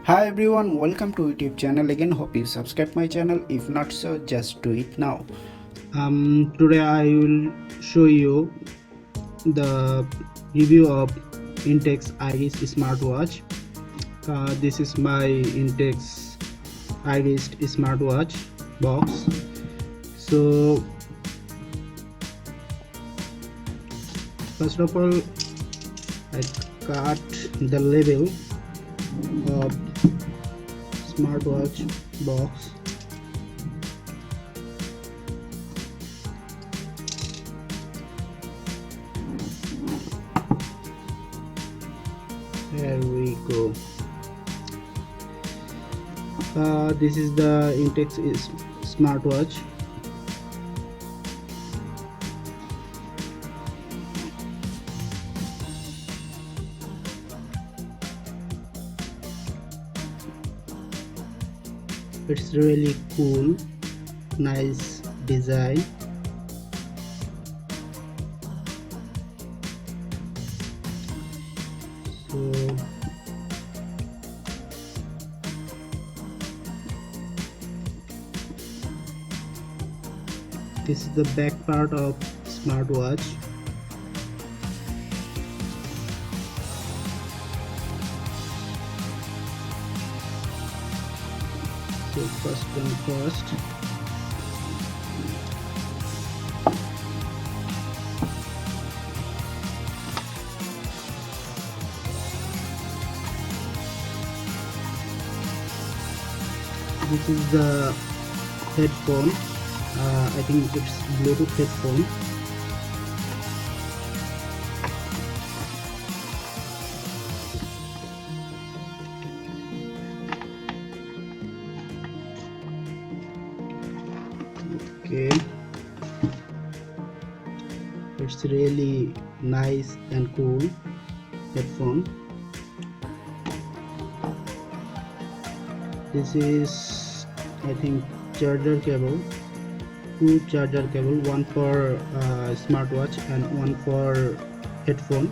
Hi everyone, welcome to YouTube channel again. Hope you subscribe my channel. If not so, just do it now. Today I will show you the review of Intex Iris Smartwatch. This is my Intex Iris Smartwatch box. So first of all, I cut the label of smartwatch box. There we go. This is the Intex smartwatch. It's really cool, nice design. So this is the back part of smartwatch. So first thing first, this is the headphone. I think it's Bluetooth headphone. Okay, it's really nice and cool headphone. This is, I think, charger cable, two charger cable, one for smartwatch and one for headphone.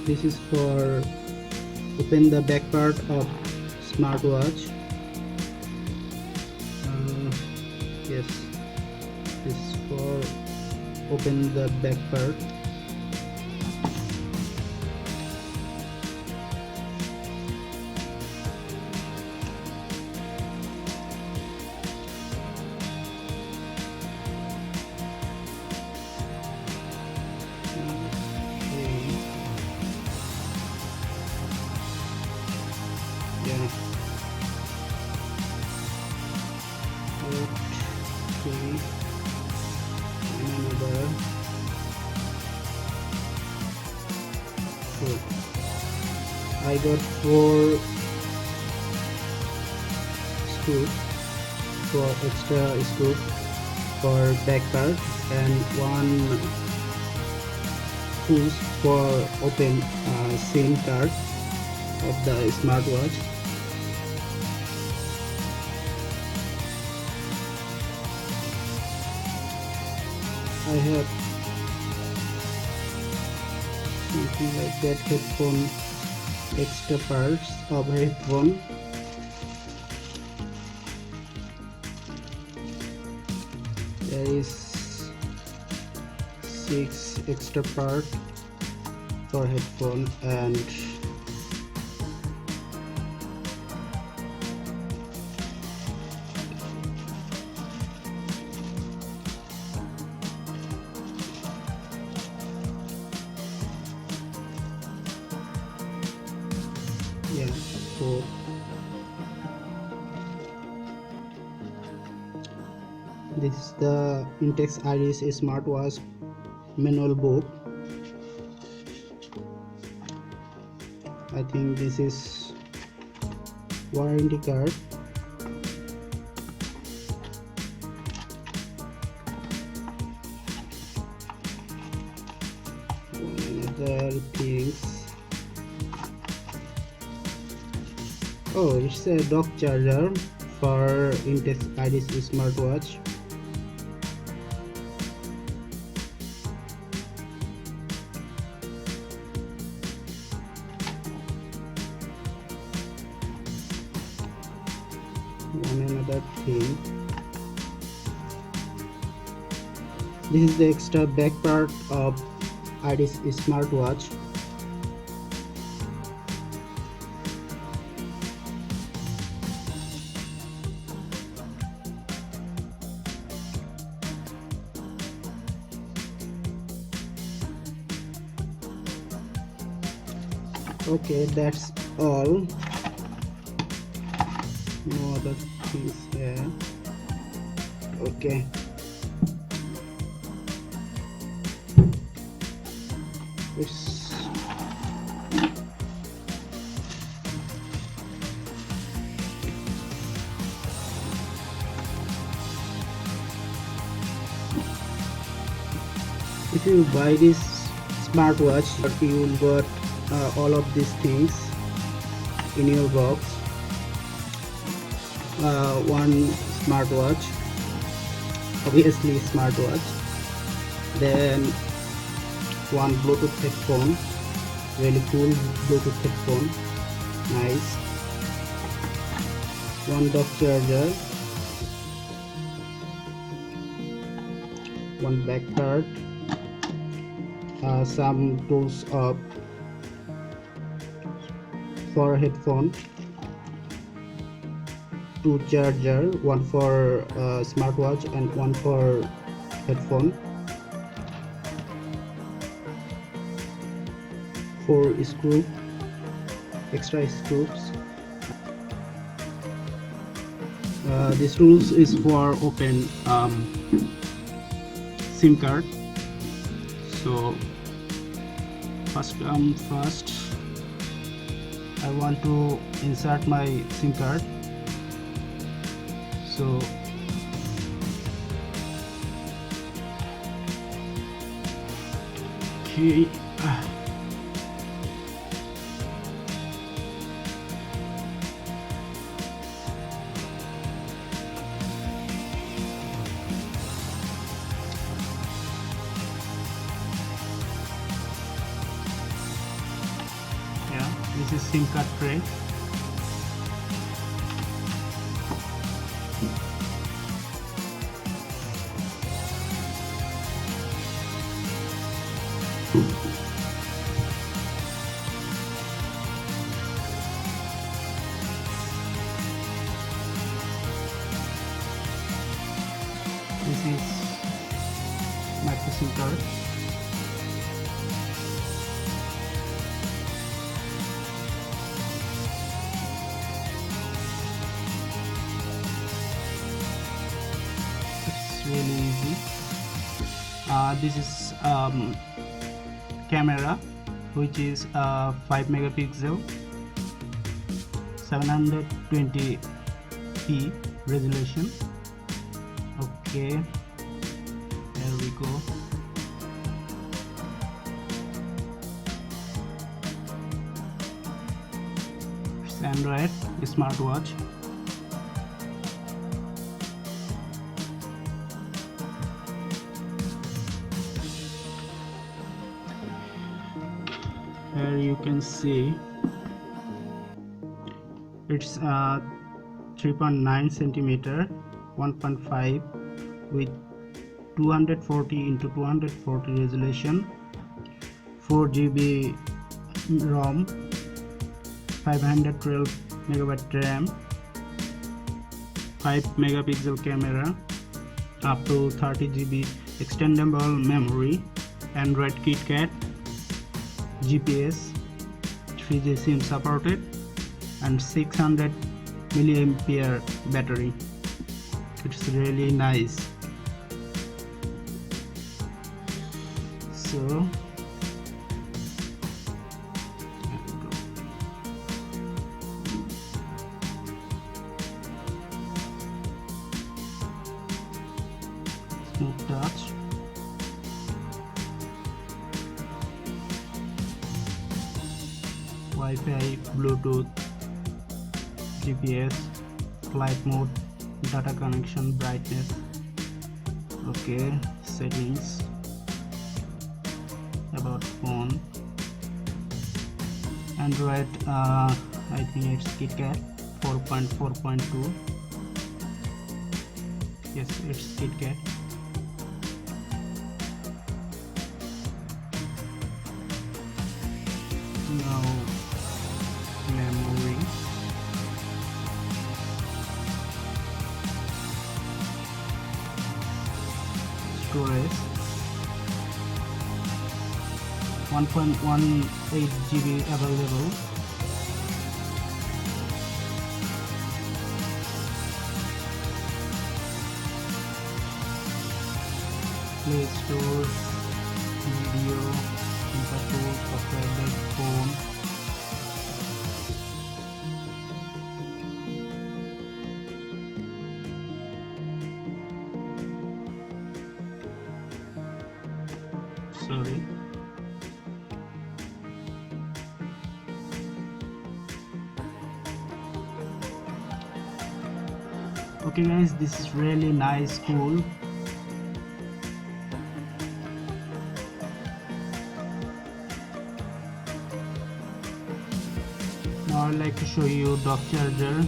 This is for open the back part of smartwatch. Yes, this is for open the back part. Yeah. Okay. Another. So I got 4 screws, 4 extra screws for back part and 1 tools for open SIM card of the smartwatch. I have something like that headphone, extra parts of headphone. There is 6 extra part for headphone and yeah, 4. This is the Intex Iris Smartwatch manual book. I think this is warranty card. Other things. Oh, it's a dock charger for Intex irist Smartwatch. one another thing. This is the extra back part of Iris Smartwatch. Okay, that's all. No other things here. Okay. It's if you buy this smartwatch, you will got all of these things in your box. One smartwatch, obviously smartwatch, then one Bluetooth headphone, really cool Bluetooth headphone, nice. One dock charger, one back card, some tools of for headphone, two charger, one for smartwatch and one for headphone, 4 screw, extra screws. This rules is for open SIM card. So first I want to insert my SIM card. So okay, yeah, this is SIM card tray. This is micro SIM card. It's really easy. This is camera, which is 5 megapixel, 720p resolution. Okay, there we go. It's Android smartwatch. Here you can see it's 3.9 centimeter, 1.5 with 240 into 240 resolution, 4 GB ROM, 512 megabyte RAM, 5 megapixel camera, up to 30 GB extendable memory, Android KitKat, GPS, 3G SIM supported, and 600 milliampere battery. It's really nice. So smooth touch. Wi-Fi, Bluetooth, GPS, flight mode, data connection, brightness. Okay, settings, about phone, Android, I think it's KitKat 4.4.2, Yes, it's KitKat. Now memory. Storage 1.18 GB available. Play Store, video, interface, software, phone. Sorry. Okay guys, this is really nice, cool. Now I'd like to show you dock charger.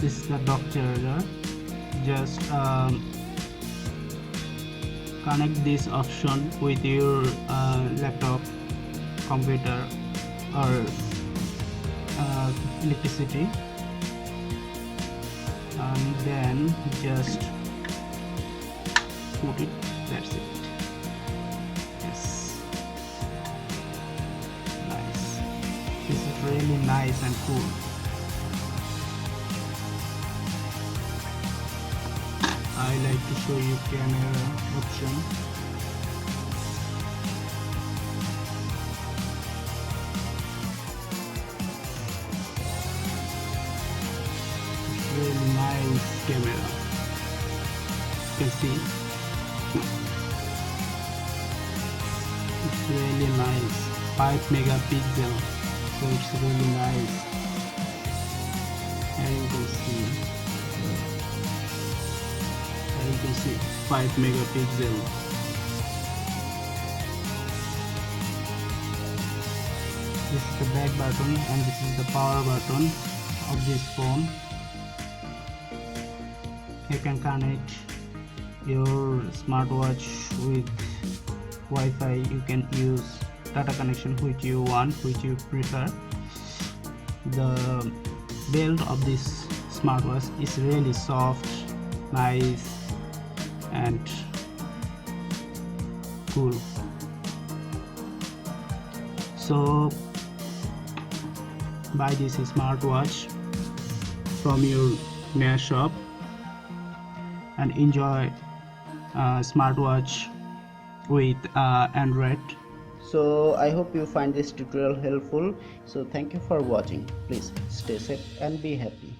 This is the dock charger. Just connect this option with your laptop, computer, or electricity, and then just put it. That's it. Yes, nice. This is really nice and cool. I like to show you camera option. It's really nice camera. You can see it's really nice. 5 megapixel, so it's really nice. And you can see. You can see 5 megapixel. This is the back button and this is the power button of this phone. You can connect your smartwatch with Wi-Fi. You can use data connection which you want, which you prefer. The build of this smartwatch is really soft, nice and cool. So buy this smartwatch from your near shop and enjoy smartwatch with Android. So I hope you find this tutorial helpful. So thank you for watching. Please stay safe and be happy.